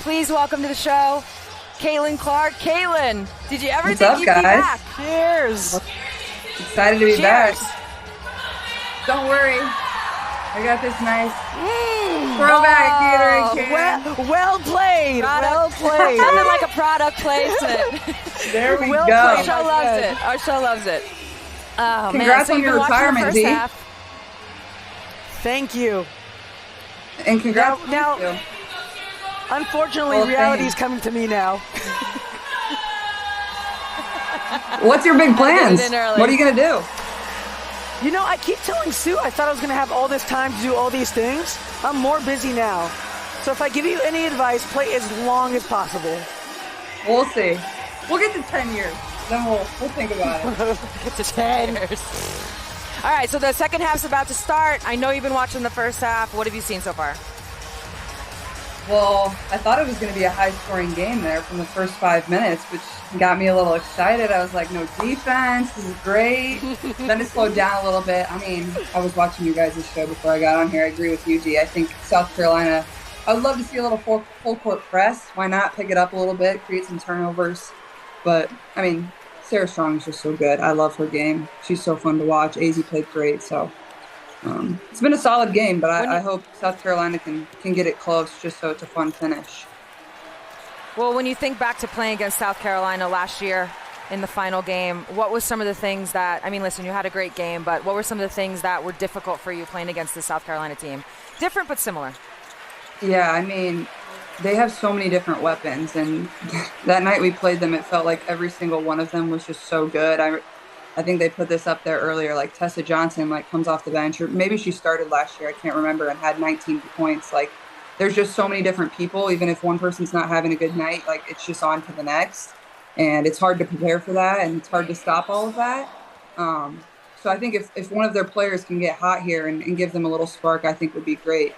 Please welcome to the show, Caitlinclark. Caitlin, did you ever What's think up, you'd guys? be back? Cheers. Excited to be Cheers. back. Don't worry. I got this nice throwback Gatorade can. Well played. Well played. Sounded like a product placement. There we Well go. Our played. show loves it. Our show loves it. Oh, Congrats man. So on you've your been watching the retirement, first Dee. half. Thank you. And congrats Now- to you. Unfortunately, Hall of reality Fame. is coming to me now. What's your big plans? in early. What are you going to do? You know, I keep telling Sue I thought I was going to have all this time to do all these things. I'm more busy now. So if I give you any advice, play as long as possible. We'll see. We'll get to 10 years. Then we'll think about it. Get to 10 years. All right, so the second half's about to start. I know you've been watching the first half. What have you seen so far? Well, I thought it was going to be a high-scoring game there from the first 5 minutes, which got me a little excited. I was like, no defense, this is great. Then it slowed down a little bit. I mean, I was watching you guys' show before I got on here. I agree with you, Dee. I think South Carolina, I would love to see a little full-court press. Why not pick it up a little bit, create some turnovers? But, I mean, Sarah Strong is just so good. I love her game. She's so fun to watch. AZ played great, so... it's been a solid game, but I hope South Carolina can get it close just so it's a fun finish. Well, when you think back to playing against South Carolina last year in the final game, what was some of the things that, I mean, listen, you had a great game, but what were some of the things that were difficult for you playing against the South Carolina team? Different but similar. Yeah, I mean, they have so many different weapons, and that night we played them, it felt like every single one of them was just so good. I think they put this up there earlier, like Tessa Johnson, like comes off the bench, or maybe she started last year, I can't remember, and had 19 points. Like, there's just so many different people. Even if one person's not having a good night, like it's just on to the next, and it's hard to prepare for that, and it's hard to stop all of that. So I think if one of their players can get hot here and give them a little spark, I think would be great.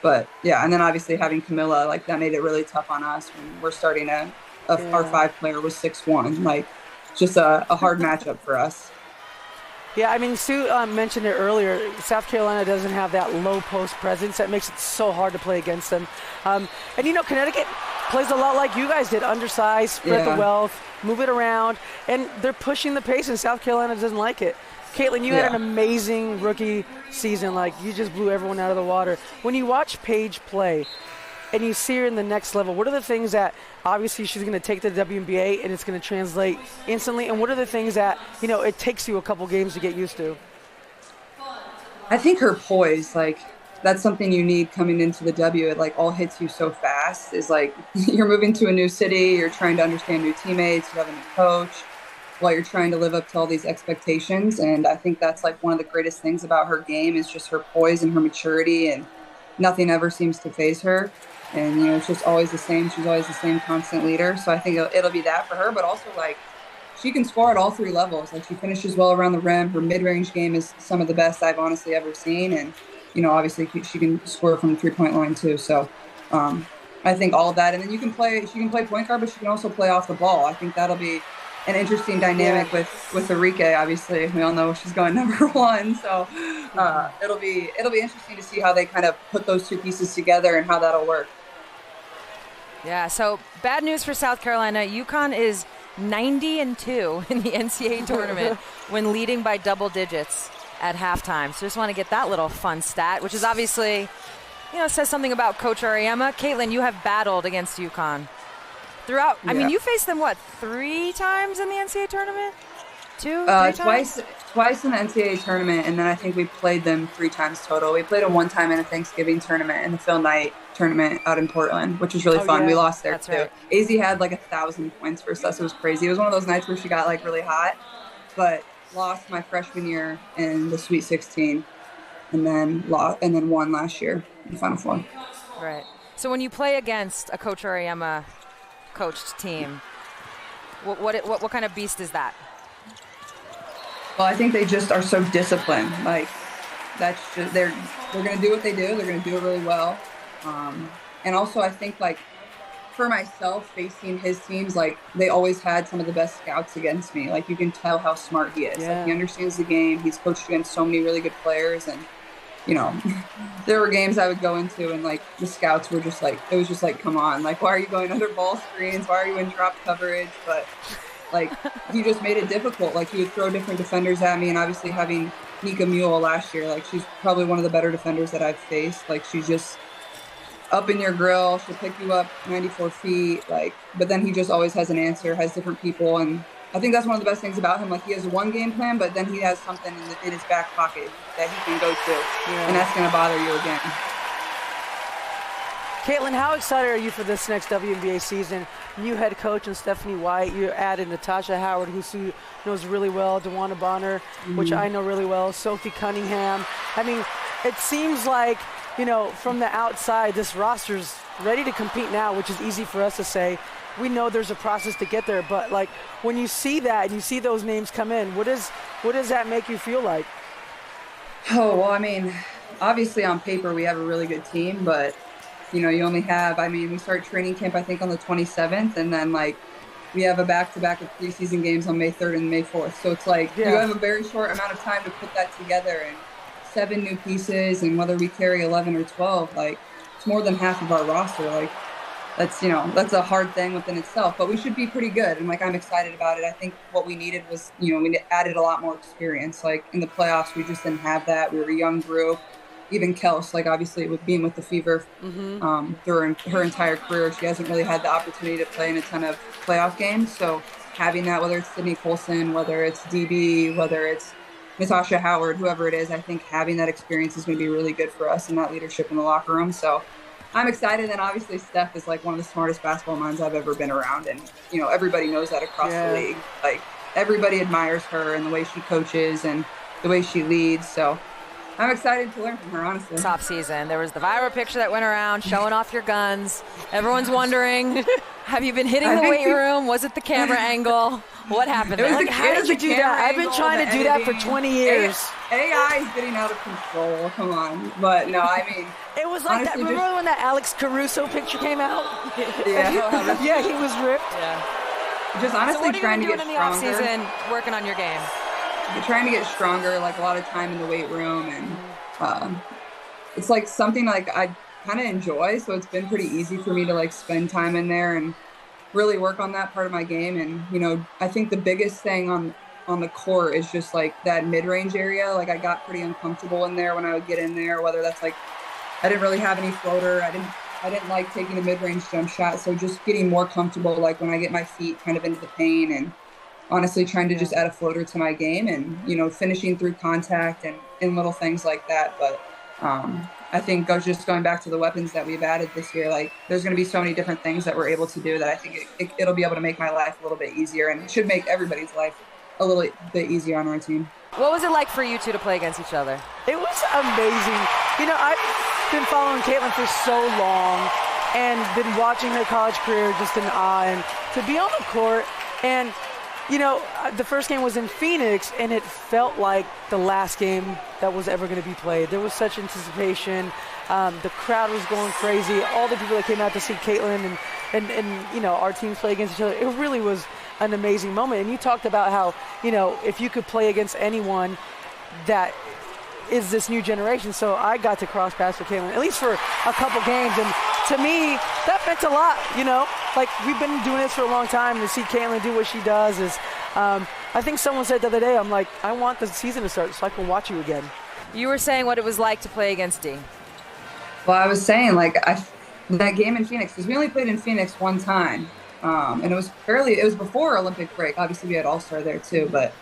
But yeah, and then obviously having Camilla, like that made it really tough on us when we're starting our 5 player was 6'1", like. Just a hard matchup for us. Yeah, I mean, Sue mentioned it earlier. South Carolina doesn't have that low post presence. That makes it so hard to play against them. And, you know, Connecticut plays a lot like you guys did. Undersized, spread the wealth, move it around. And they're pushing the pace, and South Carolina doesn't like it. Caitlin, you had an amazing rookie season. Like, you just blew everyone out of the water. When you watch Paige play and you see her in the next level, what are the things that obviously she's going to take to the WNBA and it's going to translate instantly? And what are the things that, you know, it takes you a couple games to get used to? I think her poise, like, that's something you need coming into the W. It, like, all hits you so fast. Is like, you're moving to a new city, you're trying to understand new teammates, you have a new coach, while you're trying to live up to all these expectations. And I think that's, like, one of the greatest things about her game is just her poise and her maturity, and nothing ever seems to faze her. And, you know, it's just always the same. She's always the same constant leader. So I think it'll be that for her. But also, like, she can score at all 3 levels. Like, she finishes well around the rim. Her mid-range game is some of the best I've honestly ever seen. And, you know, obviously she can score from the 3-point line too. So I think all of that. And then she can play point guard, but she can also play off the ball. I think that'll be an interesting dynamic with Arike. Obviously, we all know she's going number 1. So it'll be interesting to see how they kind of put those 2 pieces together and how that'll work. Yeah, so bad news for South Carolina. UConn is 90-2 in the NCAA tournament when leading by double digits at halftime. So just want to get that little fun stat, which is obviously, you know, says something about Coach Auriemma. Caitlin, you have battled against UConn throughout. Yeah. I mean, you faced them, 3 times in the NCAA tournament? 2, 3 times? Twice in the NCAA tournament, and then I think we played them 3 times total. We played them 1 time in a Thanksgiving tournament in the Phil Knight tournament out in Portland, which was really fun. Yeah. We lost there. That's too. Right. AZ had like 1,000 points versus us. It was crazy. It was one of those nights where she got like really hot, but lost my freshman year in the Sweet 16, and then won last year in the Final Four. Right. So when you play against a Coach Auriemma coached team, what kind of beast is that? Well, I think they just are so disciplined. Like, that's just they're going to do what they do. They're going to do it really well. And also, I think, like, for myself, facing his teams, like, they always had some of the best scouts against me. Like, you can tell how smart he is. Yeah. Like, he understands the game. He's coached against so many really good players. And you know, there were games I would go into and like the scouts were just like, it was just like, come on, like, why are you going under ball screens? Why are you in drop coverage? But like, he just made it difficult. Like, he would throw different defenders at me. And obviously having Nika Mule last year, like, she's probably one of the better defenders that I've faced. Like, she's just up in your grill. She'll pick you up 94 feet. Like, but then he just always has an answer, has different people. And I think that's one of the best things about him. Like, he has one game plan, but then he has something in his back pocket that he can go to. And that's going to bother you again. Caitlin, how excited are you for this next WNBA season? New head coach and Stephanie White. You added Natasha Howard, who Sue knows really well, DeWanda Bonner, which I know really well, Sophie Cunningham. I mean, it seems like, you know, from the outside, this roster's ready to compete now, which is easy for us to say. We know there's a process to get there, but like when you see that and you see those names come in, what does that make you feel like? Oh, well, I mean, obviously on paper we have a really good team, but you know, you only have, I mean, we start training camp, I think, on the 27th, and then, like, we have a back-to-back of preseason games on May 3rd and May 4th. So it's like you have a very short amount of time to put that together, and 7 new pieces, and whether we carry 11 or 12, like, it's more than half of our roster. Like, that's, you know, that's a hard thing within itself, but we should be pretty good, and, like, I'm excited about it. I think what we needed was, you know, we added a lot more experience. Like, in the playoffs, we just didn't have that. We were a young group. Even Kels, like, obviously with being with the Fever through her entire career, she hasn't really had the opportunity to play in a ton of playoff games. So having that, whether it's Sydney Colson, whether it's DB, whether it's Natasha Howard, whoever it is, I think having that experience is going to be really good for us and that leadership in the locker room. So I'm excited. And obviously Steph is like one of the smartest basketball minds I've ever been around. And, you know, everybody knows that across the league. Like, everybody admires her and the way she coaches and the way she leads. So I'm excited to learn from her, honestly. Top season. There was the viral picture that went around showing off your guns. Everyone's wondering, have you been hitting the weight room? Was it the camera angle? What happened there? Like, how did you do that? I've been trying to do that for 20 years. AI is getting out of control. Come on. But no, I mean, it was like that. Remember when that Alex Caruso picture came out? Yeah. Yeah, he was ripped. Yeah. Just honestly so what trying to get in the stronger. off season, working on your game? Trying to get stronger, like a lot of time in the weight room, and it's like something like I kind of enjoy, so it's been pretty easy for me to like spend time in there and really work on that part of my game. And you know, I think the biggest thing on the court is just like that mid-range area. Like, I got pretty uncomfortable in there when I would get in there, whether that's like I didn't really have any floater, I didn't like taking a mid-range jump shot, so just getting more comfortable like when I get my feet kind of into the paint, and honestly trying to just add a floater to my game and, you know, finishing through contact and little things like that. But I think just going back to the weapons that we've added this year, like there's going to be so many different things that we're able to do that I think it'll be able to make my life a little bit easier, and it should make everybody's life a little bit easier on our team. What was it like for you two to play against each other? It was amazing. You know, I've been following Caitlin for so long and been watching her college career just in awe, and to be on the court and, you know, the first game was in Phoenix, and it felt like the last game that was ever going to be played. There was such anticipation. The crowd was going crazy. All the people that came out to see Caitlin and you know, our teams play against each other. It really was an amazing moment. And you talked about how, you know, if you could play against anyone that is this new generation. So I got to cross paths with Caitlin, at least for a couple games. And to me, that meant a lot, you know. Like, we've been doing this for a long time. To see Caitlin do what she does is, I think someone said the other day, I'm like, I want the season to start so I can watch you again. You were saying what it was like to play against D. Well, I was saying, like, that game in Phoenix, because we only played in Phoenix one time. And it was before Olympic break. Obviously, we had All-Star there too, but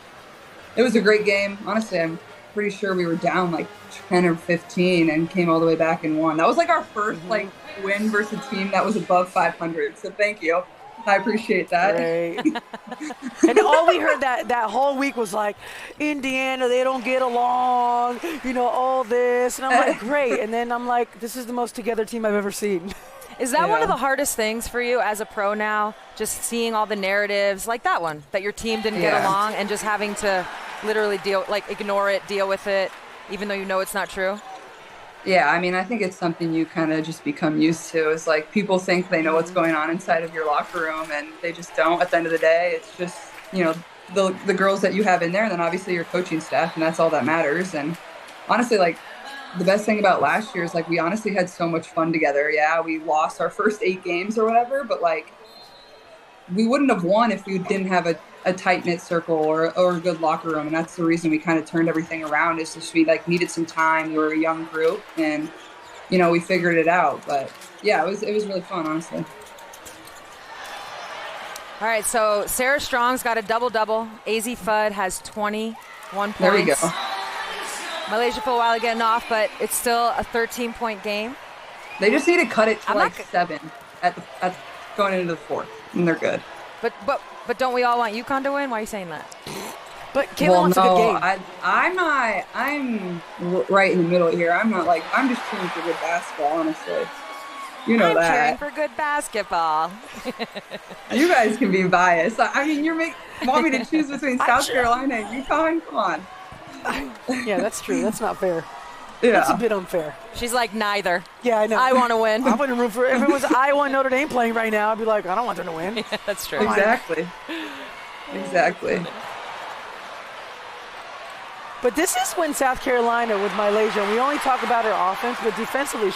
it was a great game. Honestly, I'm pretty sure we were down like 10 or 15 and came all the way back and won. That was like our first like win versus a team that was above 500. So thank you. I appreciate that. And all we heard that whole week was like, Indiana, they don't get along, you know, all this. And I'm like, great. And then I'm like, this is the most together team I've ever seen. Is that one of the hardest things for you as a pro now, just seeing all the narratives like that one, that your team didn't get along and just having to literally ignore it, deal with it, even though you know it's not true? Yeah, I mean, I think it's something you kind of just become used to. Is like people think they know what's going on inside of your locker room, and they just don't. At the end of the day, it's just, you know, the girls that you have in there, and then obviously your coaching staff, and that's all that matters. And honestly, like, the best thing about last year is like we honestly had so much fun together. Yeah, we lost our first 8 games or whatever, but like we wouldn't have won if we didn't have a tight knit circle or a good locker room. And that's the reason we kind of turned everything around, is just we like needed some time. We were a young group and, you know, we figured it out. But yeah, it was really fun, honestly. All right, so Sarah Strong's got a double-double. AZ Fudd has 21 points. There we go. Malaysia for a while getting off, but it's still a 13-point game. They just need to cut it to 7 at going into the fourth, and they're good. But don't we all want UConn to win? Why are you saying that? But Caitlin wants a good game. I'm right in the middle here. I'm just cheering for good basketball, honestly. You know that. I'm cheering for good basketball. You guys can be biased. I mean, want me to choose between South Carolina and UConn? Come on. Yeah, that's true. That's not fair. Yeah. That's a bit unfair. She's like, neither. Yeah, I know. I want to win. I wouldn't root for it. If it was Iowa and Notre Dame playing right now, I'd be like, I don't want them to win. Yeah, that's true. Exactly. But this is when South Carolina with Malaysia, we only talk about her offense, but defensively,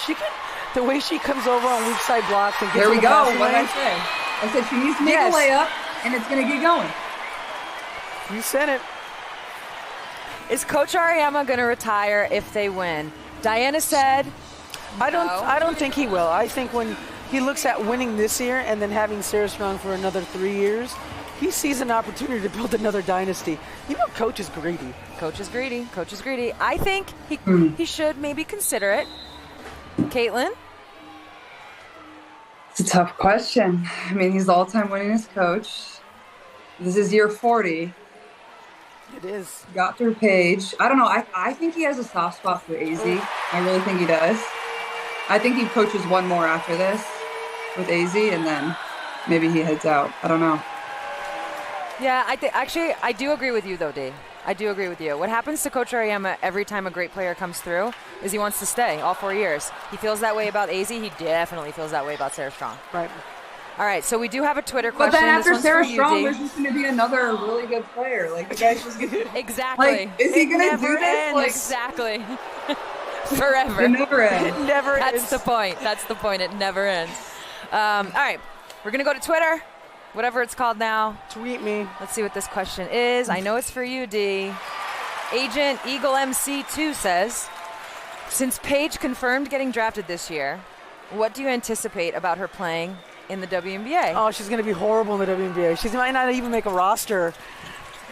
the way she comes over on weak side blocks and gets there we the go. passing What did I lane. say? I said she needs to make a layup, and it's going to get going. You said it. Is Coach Ariema going to retire if they win? Diana said I don't think he will. I think when he looks at winning this year and then having Sarah Strong for another 3 years, he sees an opportunity to build another dynasty. You know, Coach is greedy. Coach is greedy. I think he should maybe consider it. Caitlin? It's a tough question. I mean, he's the all-time winningest coach. This is year 40. It is. Got through Paige. I don't know. I think he has a soft spot for AZ. I really think he does. I think he coaches one more after this with AZ, and then maybe he heads out. I don't know. Yeah, I do agree with you, though, Dee. I do agree with you. What happens to Coach Ariema every time a great player comes through is he wants to stay all 4 years. He feels that way about AZ. He definitely feels that way about Sarah Strong. Right. All right, so we do have a Twitter question. But then after this Sarah you, Strong, there's just going to be another really good player. Like, the guy's just going to... Exactly. Like, is he going to do this? Ends. Like, exactly. Forever. It never ends. It never ends. That's the point. That's the point. It never ends. All right, we're going to go to Twitter, whatever it's called now. Tweet me. Let's see what this question is. I know it's for you, D. Agent Eagle MC2 says, since Paige confirmed getting drafted this year, what do you anticipate about her playing in the WNBA? Oh, she's going to be horrible in the WNBA. She might not even make a roster.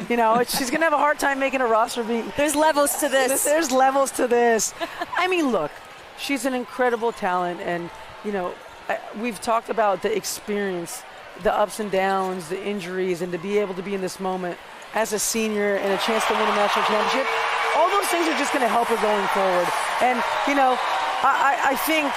You know, she's going to have a hard time making a roster. There's levels to this. There's levels to this. I mean, look, she's an incredible talent. And, you know, we've talked about the experience, the ups and downs, the injuries, and to be able to be in this moment as a senior and a chance to win a national championship. All those things are just going to help her going forward. And, you know, I think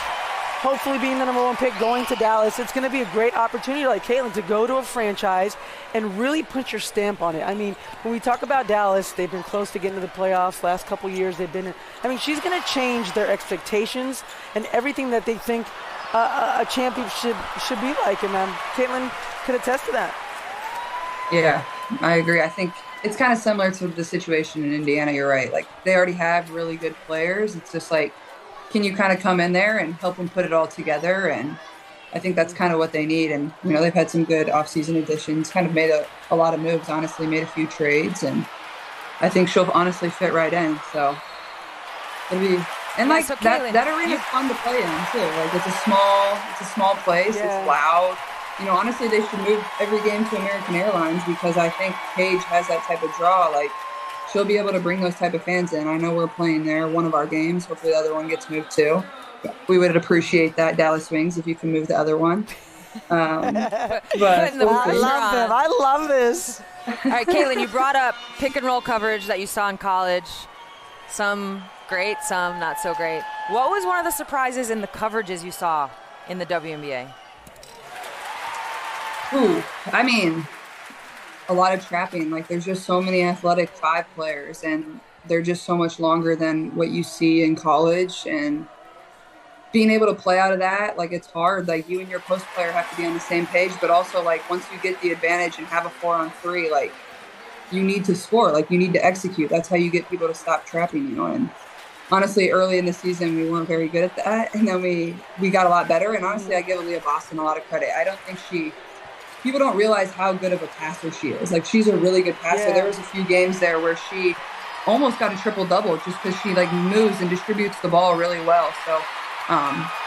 hopefully being the number 1 pick, going to Dallas, it's going to be a great opportunity, like Caitlin, to go to a franchise and really put your stamp on it. I mean, when we talk about Dallas, they've been close to getting to the playoffs. Last couple years, they've been. I mean, she's going to change their expectations and everything that they think a championship should be like. And Caitlin could attest to that. Yeah, I agree. I think it's kind of similar to the situation in Indiana. You're right. Like, they already have really good players. It's just like, can you kind of come in there and help them put it all together? And I think that's kind of what they need. And, you know, they've had some good offseason additions, kind of made a lot of moves, honestly, made a few trades. And I think she'll honestly fit right in. So it'll be, and like so that arena is fun to play in too. Like, it's a small place. Yeah. It's loud. You know, honestly, they should move every game to American Airlines, because I think Paige has that type of draw. Like, she'll be able to bring those type of fans in. I know we're playing there one of our games. Hopefully the other one gets moved too. We would appreciate that, Dallas Wings, if you can move the other one. But I love this. All right, Caitlin, you brought up pick and roll coverage that you saw in college. Some great, some not so great. What was one of the surprises in the coverages you saw in the WNBA? Ooh, I mean, a lot of trapping. Like, there's just so many athletic 5 players, and they're just so much longer than what you see in college. And being able to play out of that, like, it's hard. Like, you and your post player have to be on the same page, but also, like, once you get the advantage and have a 4-on-3, like, you need to score. Like, you need to execute. That's how you get people to stop trapping you. And honestly, early in the season, we weren't very good at that. And then we got a lot better. And honestly, I give Aaliyah Boston a lot of credit. I don't think people don't realize how good of a passer she is. Like, she's a really good passer. Yeah. There was a few games there where she almost got a triple-double just because she, like, moves and distributes the ball really well. So,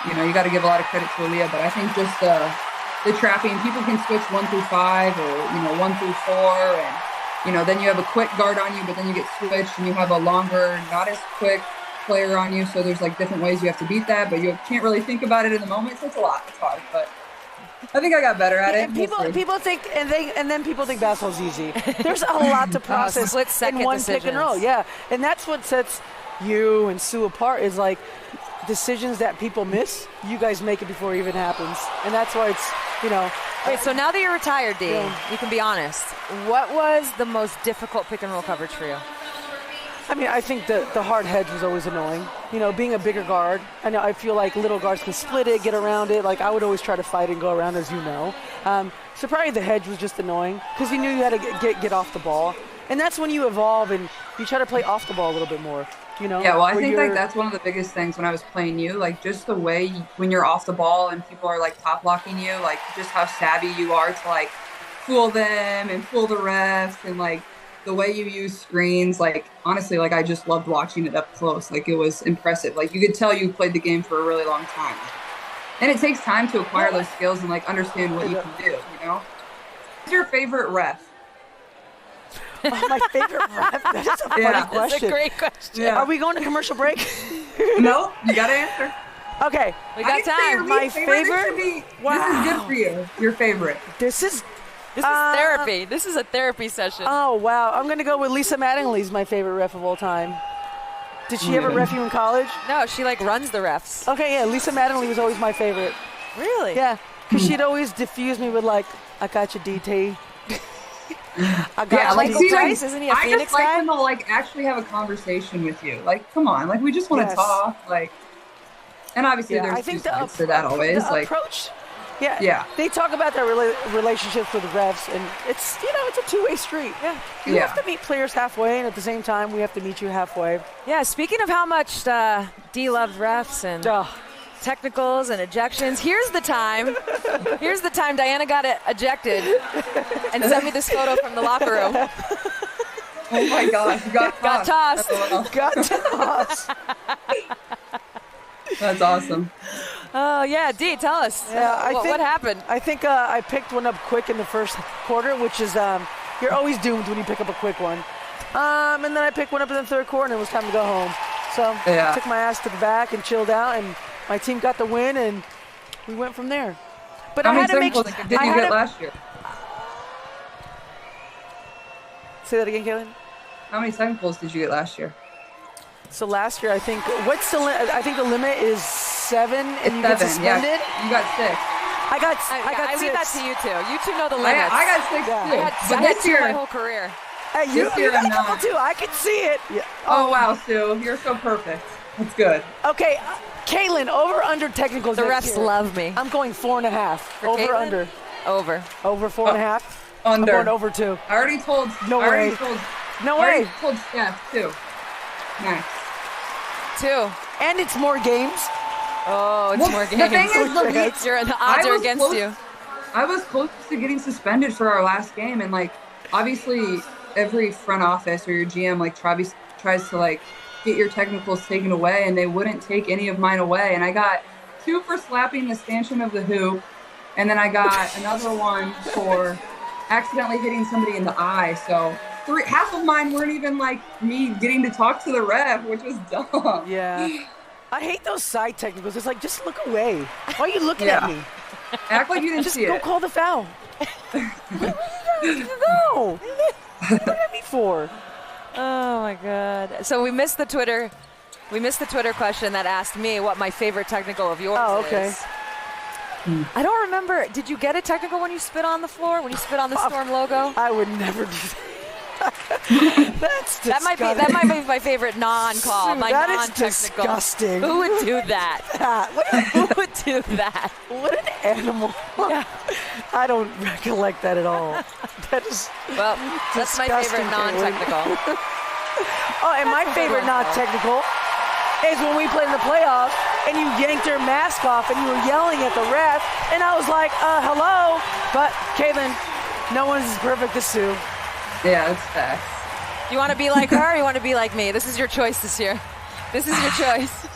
you got to give a lot of credit to Aaliyah. But I think just the trapping, people can switch 1 through 5 or, 1 through 4. And, then you have a quick guard on you, but then you get switched and you have a longer, not as quick player on you. So there's, like, different ways you have to beat that. But you can't really think about it in the moment. So it's a lot. It's hard. But I think I got better at it. People think, and then people think basketball's easy. There's a lot to process in one pick and roll. Yeah, and that's what sets you and Sue apart. Is like decisions that people miss. You guys make it before it even happens, and that's why it's Wait, so now that you're retired, Dee, you can be honest. What was the most difficult pick and roll coverage for you? I mean, I think the hard hedge was always annoying. Being a bigger guard, I feel like little guards can split it, get around it. Like, I would always try to fight and go around, as you know. So probably the hedge was just annoying because you knew you had to get off the ball. And that's when you evolve and you try to play off the ball a little bit more, Yeah, well, I think like that's one of the biggest things when I was playing you, like just the way when you're off the ball and people are like top blocking you, like just how savvy you are to like fool them and fool the refs and like the way you use screens. Like, honestly, like I just loved watching it up close. Like, it was impressive. Like, you could tell you played the game for a really long time. And it takes time to acquire those skills and like understand what you can do, Who's your favorite ref? Oh, my favorite ref? That is a funny question. That's a great question. Yeah. Are we going to commercial break? No, you got to answer. Okay. We got time. My favorite? This is good for you. Your favorite. This is therapy. This is a therapy session. Oh, wow. I'm going to go with Lisa Mattingly's my favorite ref of all time. Did she ever ref you in college? No, she like runs the refs. Okay, yeah. Lisa Mattingly was always my favorite. Really? Yeah, because she'd always diffuse me with like, I got you, DT. I got Yeah, you, like, DT. see, Price, isn't he a Phoenix just like guy? when they'll like actually have a conversation with you. Like, come on, like we just want to Yes. talk. Like, and obviously there's two sides to that always. The Like, approach. Yeah. Yeah. They talk about their relationships with the refs, and it's it's a two-way street. Yeah. You have to meet players halfway, and at the same time, we have to meet you halfway. Yeah, speaking of how much Dee loved refs and technicals and ejections, here's the time Diana got ejected and sent me this photo from the locker room. oh my gosh, you got tossed. Got tossed. That's awesome. Oh, yeah, Dee, tell us. Yeah, what happened? I think I picked one up quick in the first quarter, which is you're always doomed when you pick up a quick one. And then I picked one up in the third quarter, and it was time to go home. So I took my ass to the back and chilled out, and my team got the win, and we went from there. But How I many had to make. technicals did you get last year? Say that again, Caitlin. How many technicals did you get last year? So last year, I think I think the limit is 7, and you get suspended. Yeah. You got 6. I got 6. leave that to you two. You two know the limits. I got 6 too. I had 2 my whole career. Hey, you year got I'm a couple not. too. I can see it. Yeah. Oh wow, Sue, you're so perfect. That's good. Okay, Caitlin, over under technicals. The next refs year. love me. I'm going 4.5. Over Caitlin? under. Over. Over 4.5. Under. I'm going over 2. I already told. No I already way. Told, No I already way. told Steph too. Nice. 2. And it's more games. Oh, it's more games. The thing is, look, the odds are against close, you. I was close to getting suspended for our last game, and like obviously every front office or your GM like tries to like get your technicals taken away, and they wouldn't take any of mine away. And I got 2 for slapping the stanchion of the hoop, and then I got another one for accidentally hitting somebody in the eye. So half of mine weren't even like me getting to talk to the ref, which was dumb. Yeah. I hate those side technicals. It's like, just look away. Why are you looking at me? Act like you didn't Just see go it. call the foul. No. What at me for? Oh my God! So we missed the Twitter question that asked me what my favorite technical of yours is. I don't remember. Did you get a technical when you spit on the floor? When you spit on the Storm logo? I would never do that. That's That might be my favorite non-call. Sue, my that is non-technical. disgusting. Who would do that? Who would do that? What an animal. Yeah. I don't recollect that at all. That is Well, that's my disgusting, favorite non-technical. Oh, and my favorite non-technical is when we played in the playoffs and you yanked her mask off and you were yelling at the ref, and I was like, hello. But Caitlin, no one is as perfect as Sue. Yeah, it's facts. You want to be like her or you want to be like me? This is your choice this year. This is your choice.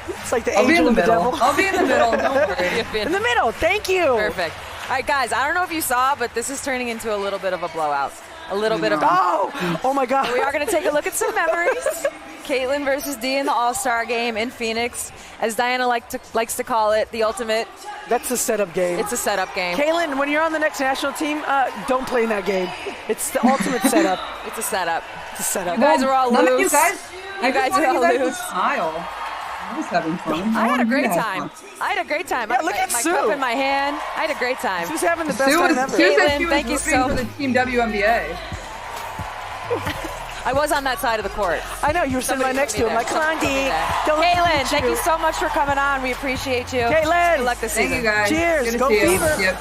It's like the I'll be in angel the and the middle. devil. I'll be in the middle. Don't worry. In the middle. Thank you. Perfect. All right, guys, I don't know if you saw, but this is turning into a little bit of a blowout. A little bit of Oh my God. We are going to take a look at some memories. Caitlin versus Dee in the All-Star game in Phoenix. As Diana likes to call it, the ultimate. That's a setup game. It's a setup game. Caitlin, when you're on the next national team, don't play in that game. It's the ultimate setup. It's a setup. It's a setup. You guys are all None loose. of you guys. You guys are all loose. Smile. I was having fun. I had a great wanted you to have time. fun. I had a great time. Yeah, I look had at my Sue. cup in my hand. I had a great time. She's having the best Sue time was, ever. Sue said she Caitlin, was thank you rooting so- for the Team WNBA. I was on that side of the court. I know, you were sitting right next to him. Like, come on, Dee. Don't Caitlin, shoot thank you so much for coming on. We appreciate you. Caitlin. Good luck this Thank season. you guys. Cheers. Good to Go see you. Fever. Yep.